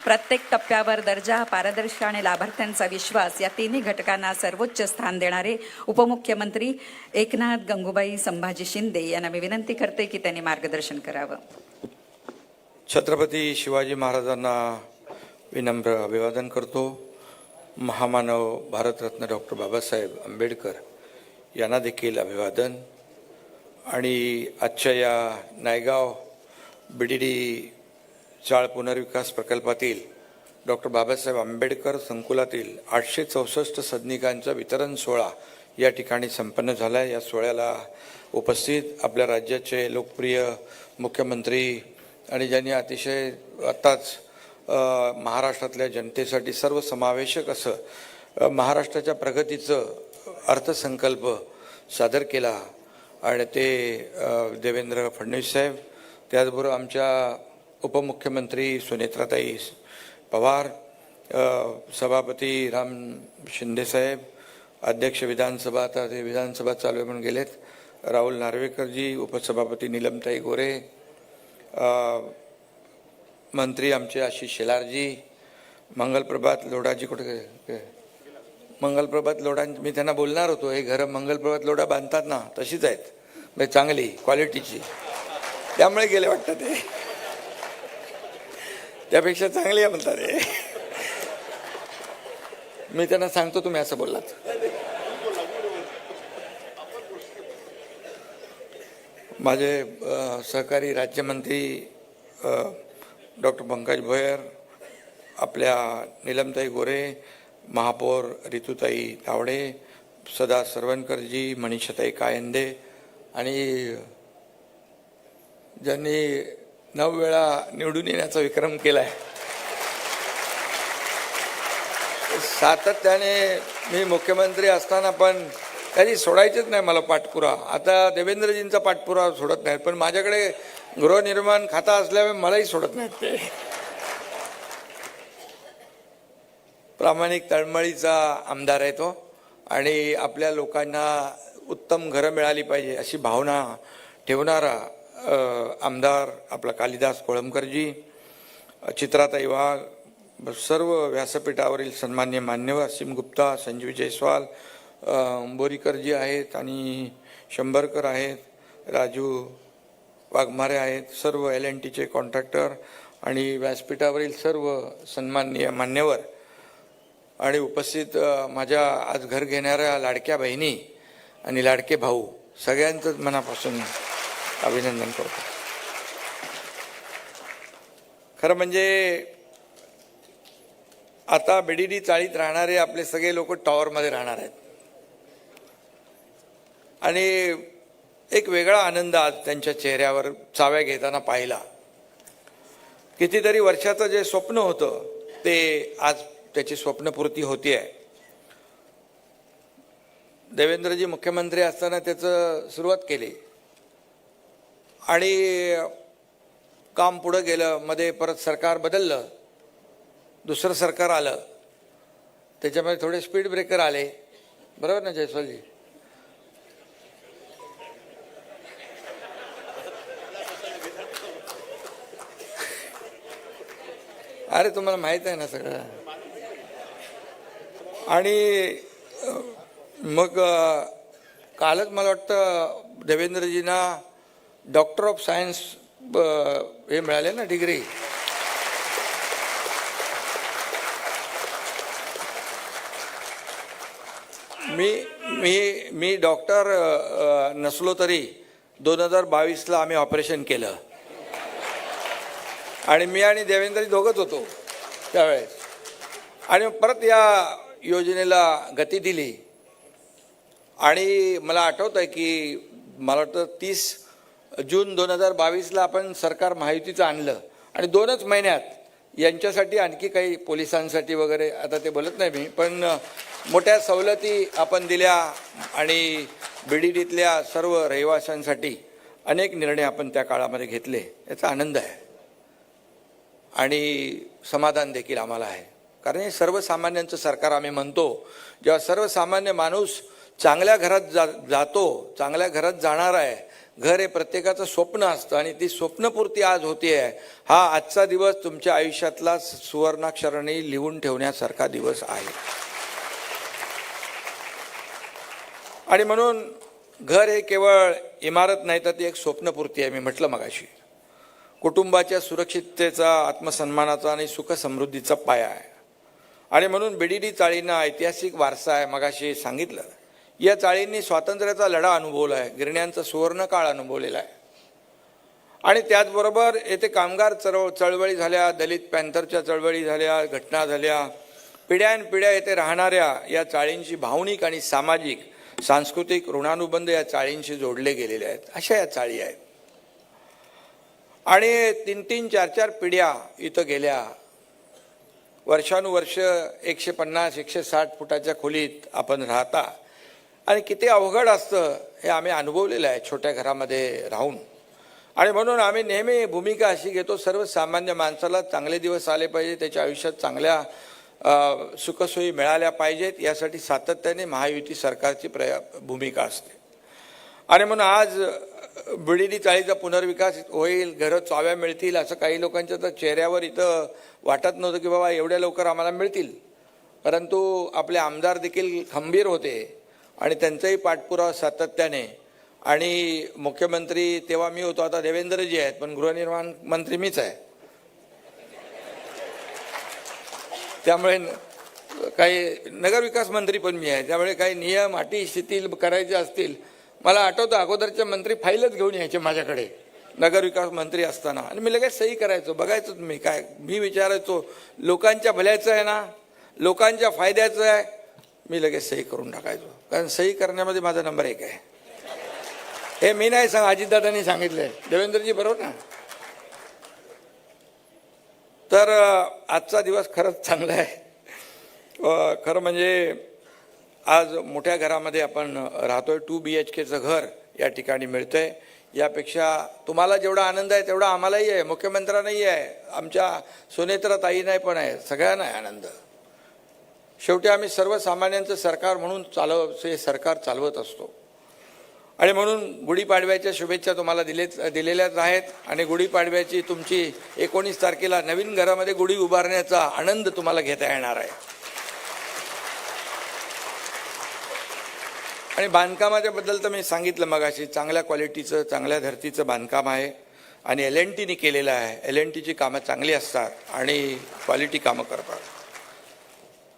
प्रत्येक टप्प्यावर दर्जा, पारदर्शी आणि लाभार्थ्यांचा विश्वास या तिन्ही घटकांना सर्वोच्च स्थान देणारे उपमुख्यमंत्री एकनाथ गंगूबाई संभाजी शिंदे यांना मी विनंती करते की त्यांनी मार्गदर्शन करावं. छत्रपती शिवाजी महाराजांना विनम्र अभिवादन करतो. महामानव भारतरत्न डॉक्टर बाबासाहेब आंबेडकर यांना देखील अभिवादन. आणि आजच्या या नायगाव बीडीडी चाळ पुनर्विकास प्रकल्पातील डॉक्टर बाबासाहेब आंबेडकर संकुलातील 864 सदनिकांचा वितरण सोहळा या ठिकाणी संपन्न झाला आहे. या सोहळ्याला उपस्थित आपल्या राज्याचे लोकप्रिय मुख्यमंत्री आणि ज्यांनी अतिशय आत्ताच महाराष्ट्रातल्या जनतेसाठी सर्वसमावेशक असं महाराष्ट्राच्या प्रगतीचं अर्थसंकल्प सादर केला आणि ते देवेंद्र फडणवीस साहेब, त्याचबरोबर आमच्या उपमुख्यमंत्री सुनेत्राताई पवार, सभापती राम शिंदे साहेब, अध्यक्ष विधानसभा, आता ते विधानसभा चालू आहे म्हणून गेलेत, राहुल नार्वेकरजी, उपसभापती नीलमताई गोरे, मंत्री आमचे आशिष शेलारजी, मंगलप्रभात लोढाजी, कुठे मंगलप्रभात लोढा, मी त्यांना बोलणार होतो, हे घरं मंगलप्रभात लोढा बांधतात ना तशीच आहेत, म्हणजे चांगली क्वालिटीची, त्यामुळे गेले वाटतं ते, त्यापेक्षा चांगली आहे म्हणतात ते. मी त्यांना सांगतो तुम्ही असं बोललात. माझे सहकारी राज्यमंत्री डॉक्टर पंकज भोयर, आपल्या नीलमताई गोरे, महापौर रितुताई तावडे, सदा सरवणकरजी, मनीषाताई कायंदे आणि ज्यांनी 9 वेळा निवडून येण्याचा विक्रम केला आहे. सातत्याने मी मुख्यमंत्री असताना पण कधी सोडायचेच नाही मला पाठपुरा. आता देवेंद्रजींचा पाठपुरा सोडत नाहीत, पण माझ्याकडे गृहनिर्माण खाता असल्यामुळे मलाही सोडत नाहीत ते. प्रामाणिक तळमळीचा आमदार आहे तो आणि आपल्या लोकांना उत्तम घरं मिळाली पाहिजे अशी भावना ठेवणारा आमदार आपला कालिदास कोळंबकरजी, चित्राताई वाघ, सर्व व्यासपीठावरील सन्मान्य मान्यवर असीम गुप्ता, संजीव जयस्वाल, बोरीकरजी आहेत आणि शंभरकर आहेत, राजू वाघमारे आहेत, सर्व LNTचे कॉन्ट्रॅक्टर आणि व्यासपीठावरील सर्व सन्माननीय मान्यवर आणि उपस्थित माझ्या आज घर घेणाऱ्या लाडक्या बहिणी आणि लाडके भाऊ सगळ्यांचंच मनापासून अभिनंदन करतो. खरं म्हणजे आता बीडीडी चाळीत राहणारे आपले सगळे लोक टॉवरमध्ये राहणार आहेत आणि एक वेगळा आनंद आज त्यांच्या चेहऱ्यावर चाव्या घेताना पाहिला. कितीतरी वर्षाचं जे स्वप्न होतं ते आज त्याची स्वप्नपूर्ती होती आहे. देवेंद्रजी मुख्यमंत्री असताना त्याचं सुरुवात केली आणि काम पुढं गेलं. मध्ये परत सरकार बदललं, दुसरं सरकार आलं, त्याच्यामध्ये थोडे स्पीड ब्रेकर आले, बरोबर ना जयस्वालजी? अरे तुम्हाला माहित आहे ना सगळं. आणि मग कालच मला वाटतं देवेंद्रजींना डॉक्टर ऑफ सायन्स हे मिळाले ना डिग्री. मी डॉक्टर नसलो तरी 2022ला आम्ही ऑपरेशन केलं आणि मी आणि देवेंद्रजी दोघंच होतो त्यावेळेस. आणि परत या योजनेला गती दिली आणि मला आठवत आहे की मला वाटतं 30 जून 2022ला आपण सरकार महायुतीचं आणलं आणि 2च महिन्यात यांच्यासाठी आणखी काही पोलिसांसाठी वगैरे आता ते बोलत नाही मी, पण मोठ्या सवलती आपण दिल्या आणि बीडीडीतल्या सर्व रहिवाशांसाठी अनेक निर्णय आपण त्या काळामध्ये घेतले. याचा आनंद आहे आणि समाधान देखील आम्हाला आहे. कारण हे सर्वसामान्यांचं सरकार आम्ही म्हणतो. जेव्हा सर्वसामान्य माणूस चांगल्या घरात जातो, चांगल्या घरात जाणार आहे, घर हे प्रत्येकाचं स्वप्न असतं आणि ती स्वप्नपूर्ती आज होते आहे. हा आजचा दिवस तुमच्या आयुष्यातला सुवर्णाक्षराने लिहून ठेवण्यासारखा दिवस आहे. आणि म्हणून घर हे केवळ इमारत नाही तर ती एक स्वप्नपूर्ती आहे. मी म्हटलं मगाशी, कुटुंबाच्या सुरक्षिततेचा, आत्मसन्मानाचा आणि सुख समृद्धीचा पाया आहे. आणि म्हणून बीडीडी चाळींना ऐतिहासिक वारसा आहे. मगाशी सांगितलं, या चाळींनी स्वातंत्र्याचा लढा अनुभवला आहे, गिरण्यांचा सुवर्ण काळ अनुभवलेला आहे. आणि त्याचबरोबर येथे कामगार चळवळी झाल्या, दलित पॅंथरच्या चळवळी झाल्या, घटना झाल्या. पिढ्यानपिढ्या येथे राहणाऱ्या या चाळींची भावनिक आणि सामाजिक सांस्कृतिक ऋणानुबंध या चाळींशी जोडले गेलेले आहेत. अशा या चाळी आहेत. आणि 3-3, 4-4 पिढ्या इथं गेल्या. वर्षानुवर्ष 150-160 फुटाच्या खोलीत आपण राहता आणि किती अवघड असतं हे आम्ही अनुभवलेलं आहे छोट्या घरामध्ये राहून. आणि म्हणून आम्ही नेहमी भूमिका अशी घेतो, सर्वसामान्य माणसाला चांगले दिवस आले पाहिजे, त्याच्या आयुष्यात चांगल्या सुखसोयी मिळाल्या पाहिजेत, यासाठी सातत्याने महायुती सरकारची भूमिका असते. आणि म्हणून आज बीडीडी चाळीचा पुनर्विकास होईल, घरं चाव्या मिळतील, असं काही लोकांच्या तर चेहऱ्यावर इथं वाटत नव्हतं की बाबा एवढ्या लवकर आम्हाला मिळतील. परंतु आपले आमदार देखील खंबीर होते आणि त्यांचाही पाठपुरावा सातत्याने. आणि मुख्यमंत्री तेव्हा मी होतो, आता देवेंद्रजी आहेत, पण गृहनिर्माण मंत्री मीच आहे. त्यामुळे काही नगरविकास मंत्री पण मी आहे. त्यामुळे काही नियम अटी शिथिल करायचे असतील, मला आठवतं अगोदरचे मंत्री फाईलच घेऊन यायचे माझ्याकडे नगरविकास मंत्री असताना, आणि मी लगेच सही करायचो. बघायचो तुम्ही काय, मी विचारायचो लोकांच्या भल्याचं आहे ना, लोकांच्या फायद्याचं आहे, मी लगेच सही करून टाकायचो. कारण सही करण्यामध्ये माझा नंबर 1 आहे. हे मी नाही अजितदादांनी सांगितलंय, देवेंद्रजी बरोबर ना. तर आजचा दिवस खरंच चांगला आहे. खरं म्हणजे आज मोठ्या घरामध्ये आपण राहतोय. 2 BHKचं घर या ठिकाणी मिळतंय. यापेक्षा तुम्हाला जेवढा आनंद आहे तेवढा आम्हालाही आहे, मुख्यमंत्र्यांनाही आहे, आमच्या सुनेत्रा ताईंनाही पण आहे, सगळ्यांना आहे आनंद. शेवटी आम्ही सर्वसामान्यांचं सरकार म्हणून हे सरकार चालवत असतो. आणि म्हणून गुढीपाडव्याच्या शुभेच्छा तुम्हाला दिलेल्याच आहेत. आणि गुढीपाडव्याची तुमची 19 तारखेला नवीन घरामध्ये गुढी उभारण्याचा आनंद तुम्हाला घेता येणार आहे. आणि बांधकामाच्या बद्दल तर मी सांगितलं मगाशी, चांगल्या क्वालिटीचं, चांगल्या धर्तीचं बांधकाम आहे आणि LNTनी केलेलं आहे. LNTची कामं चांगली असतात आणि क्वालिटी कामं करतात.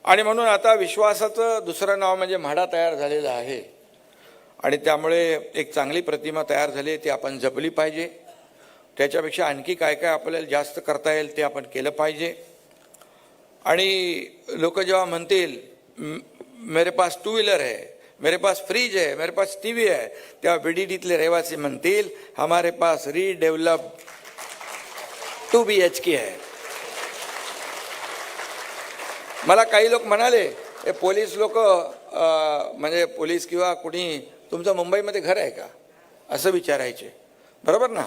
आणि म्हणून आता विश्वासाचं दुसरं नाव म्हणजे म्हाडा तयार झालेलं आहे. आणि त्यामुळे एक चांगली प्रतिमा तयार झाली, ती आपण जपली पाहिजे. त्याच्यापेक्षा आणखी काय काय आपल्याला जास्त करता येईल ते आपण केलं पाहिजे. आणि लोक जेव्हा म्हणतील मेरे पास 2 व्हीलर है, मेरे पास फ्रीज है, मेरे पास TV है, तेव्हा बीडीडीतले रहिवासी म्हणतील हमारे पास रीडेव्हलप 2 BHK है. मला काही लोक म्हणाले, हे पोलीस लोक म्हणजे पोलीस किंवा कुणी तुमचं मुंबईमध्ये घर आहे का असं विचारायचे. बरोबर ना,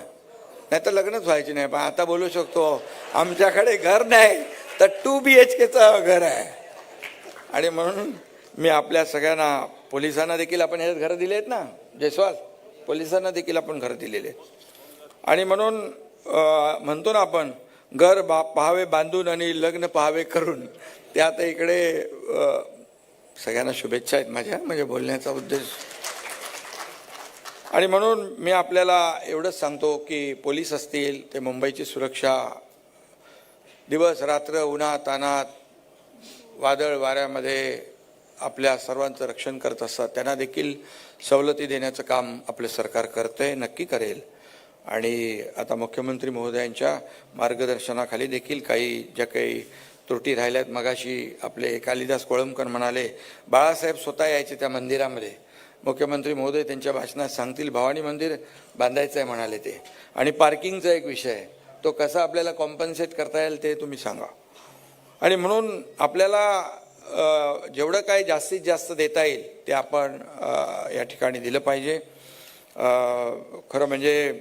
नाही तर लग्नच व्हायचे नाही. पण आता बोलू शकतो आमच्याकडे घर नाही तर 2 BHKचं घर आहे. आणि म्हणून मी आपल्या सगळ्यांना, पोलिसांना देखील आपण हे घरं दिले आहेत ना, जयस्वाल पोलिसांना देखील आपण घरं दिलेले. आणि म्हणून म्हणतो ना आपण, घर पहावे बांधून आणि लग्न पहावे करून. ते आता इकडे सगळ्यांना शुभेच्छा आहेत माझ्या, म्हणजे बोलण्याचा उद्देश. आणि म्हणून मी आपल्याला एवढंच सांगतो की पोलीस असतील ते मुंबईची सुरक्षा दिवस रात्र उन्हात तानात वादळ वाऱ्यामध्ये आपल्या सर्वांचं रक्षण करत असतात. त्यांना देखील सवलती देण्याचं काम आपलं सरकार करतंय, नक्की करेल. आणि आता मुख्यमंत्री महोदयांच्या मार्गदर्शनाखाली देखील काही ज्या काही त्रुटी राहिल्यात, मगाशी आपले कालिदास कोळंबकर म्हणाले बाळासाहेब स्वतः यायचे त्या मंदिरामध्ये, मुख्यमंत्री महोदय त्यांच्या भाषणात सांगतील भवानी मंदिर बांधायचं आहे म्हणाले ते. आणि पार्किंगचा एक विषय आहे, तो कसा आपल्याला कॉम्पन्सेट करता येईल ते तुम्ही सांगा. आणि म्हणून आपल्याला जेवढं काही जास्तीत जास्त देता येईल ते आपण या ठिकाणी दिलं पाहिजे. खरं म्हणजे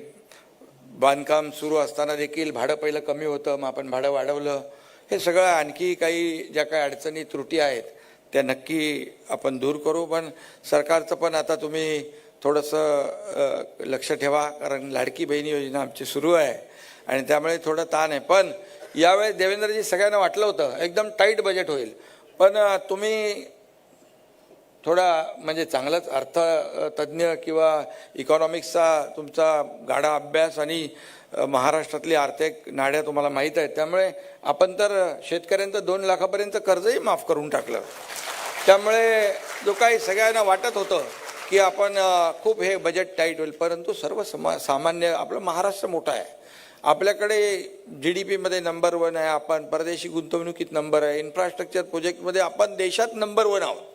बांधकाम सुरू असताना देखील भाडं पहिलं कमी होतं, मग आपण भाडं वाढवलं. हे सगळं आणखी काही ज्या काही अडचणी त्रुटी आहेत त्या नक्की आपण दूर करू. पण सरकारचं पण आता तुम्ही थोडंसं लक्ष ठेवा, कारण लाडकी बहीण योजना आमची सुरू आहे आणि त्यामुळे थोडं ताण आहे. पण यावेळेस देवेंद्रजी सगळ्यांना वाटलं होतं एकदम टाईट बजेट होईल, पण तुम्ही थोडा म्हणजे चांगलाच अर्थतज्ञ किंवा इकॉनॉमिक्सचा तुमचा गाढा अभ्यास आणि महाराष्ट्रातली आर्थिक नाड्या तुम्हाला माहीत आहेत, त्यामुळे आपण तर शेतकऱ्यांचं 2 लाखापर्यंत कर्जही माफ करून टाकलं. त्यामुळे जो काही सगळ्यांना वाटत होतं की आपण खूप हे बजेट टाईट होईल, परंतु सामान्य आपलं महाराष्ट्र मोठा आहे, आपल्याकडे GDPमध्ये नंबर 1 आहे, आपण परदेशी गुंतवणुकीत नंबर आहे, इन्फ्रास्ट्रक्चर प्रोजेक्टमध्ये आपण देशात नंबर 1 आहोत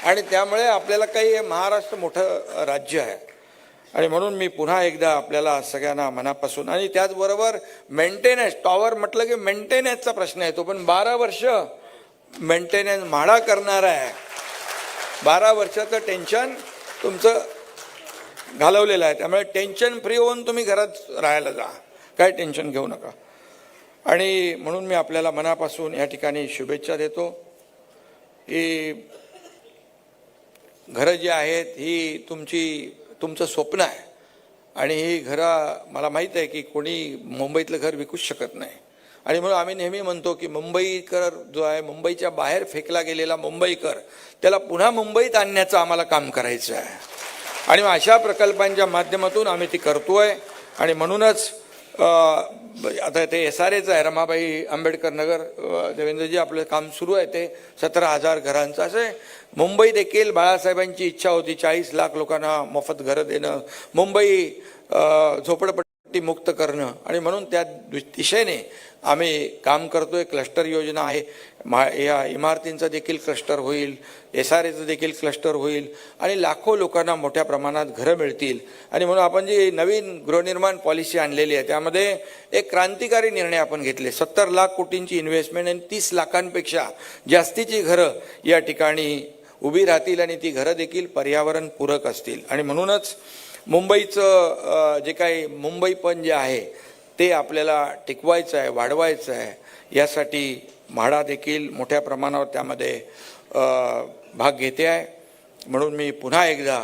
आणि त्यामुळे आपल्याला काही महाराष्ट्र मोठं राज्य आहे. आणि म्हणून मी पुन्हा एकदा आपल्याला सगळ्यांना मनापासून आणि त्याचबरोबर मेंटेनन्स, टॉवर म्हटलं की मेंटेनन्सचा प्रश्न येतो, पण 12 वर्ष मेंटेनन्स म्हाडा करणार आहे, 12 वर्षाचं टेन्शन तुमचं घालवलेलं आहे, त्यामुळे टेन्शन फ्री होऊन तुम्ही घरात राहायला जा, काय टेन्शन घेऊ नका. आणि म्हणून मी आपल्याला मनापासून या ठिकाणी शुभेच्छा देतो. ही घरं जी आहेत ही तुमचं स्वप्न आहे आणि ही घरं मला माहीत आहे की कोणी मुंबईतलं घर विकूच शकत नाही. आणि म्हणून आम्ही नेहमी म्हणतो की मुंबईकर जो आहे, मुंबईच्या बाहेर फेकला गेलेला मुंबईकर, त्याला पुन्हा मुंबईत आणण्याचं आम्हाला काम करायचं आहे आणि अशा प्रकल्पांच्या माध्यमातून आम्ही ती करतोय. आणि म्हणूनच आता ते SRAचं आहे, रमाबाई आंबेडकर नगर, देवेंद्रजी आपलं काम सुरू आहे, ते 17,000 घरांचं. असे मुंबई देखील बाळासाहेबांची इच्छा होती 40 लाख लोकांना मोफत घरं देणं, मुंबई झोपडपट्टी मुक्त करणं, आणि म्हणून त्या दिशेने आम्ही काम करतोय. क्लस्टर योजना आहे, या इमारतींचं देखील क्लस्टर होईल, SRAचं देखील क्लस्टर होईल आणि लाखो लोकांना मोठ्या प्रमाणात घरं मिळतील. आणि म्हणून आपण जी नवीन गृहनिर्माण पॉलिसी आणलेली आहे त्यामध्ये एक क्रांतिकारी निर्णय आपण घेतले. 70 लाख कोटींची इन्व्हेस्टमेंट आणि 30 लाखांपेक्षा जास्तीची घरं या ठिकाणी उभी राहतील आणि ती घरं देखील पर्यावरणपूरक असतील. आणि म्हणूनच मुंबईचं जे काही मुंबईपण जे आहे ते आपल्याला टिकवायचं आहे, वाढवायचं आहे. यासाठी म्हाडा देखील मोठ्या प्रमाणावर त्यामध्ये भाग घेते आहे. म्हणून मी पुन्हा एकदा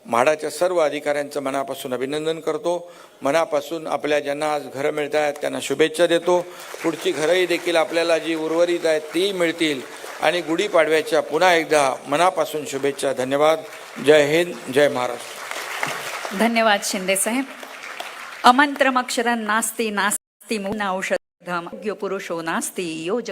म्हाडाच्या सर्व अधिकाऱ्यांचं मनापासून अभिनंदन करतो. मनापासून आपल्या ज्यांना आज घरं मिळत आहेत त्यांना शुभेच्छा देतो. पुढची घरंही देखील आपल्याला जी उर्वरित आहेत तीही मिळतील. आणि गुढीपाडव्याच्या पुन्हा एकदा मनापासून शुभेच्छा. धन्यवाद. जय हिंद, जय महाराष्ट्र. धन्यवाद शिंदे साहेब. अमंत्रमक्षरं नास्ति नास्ति औषधम पुरुषो नास्ति योजक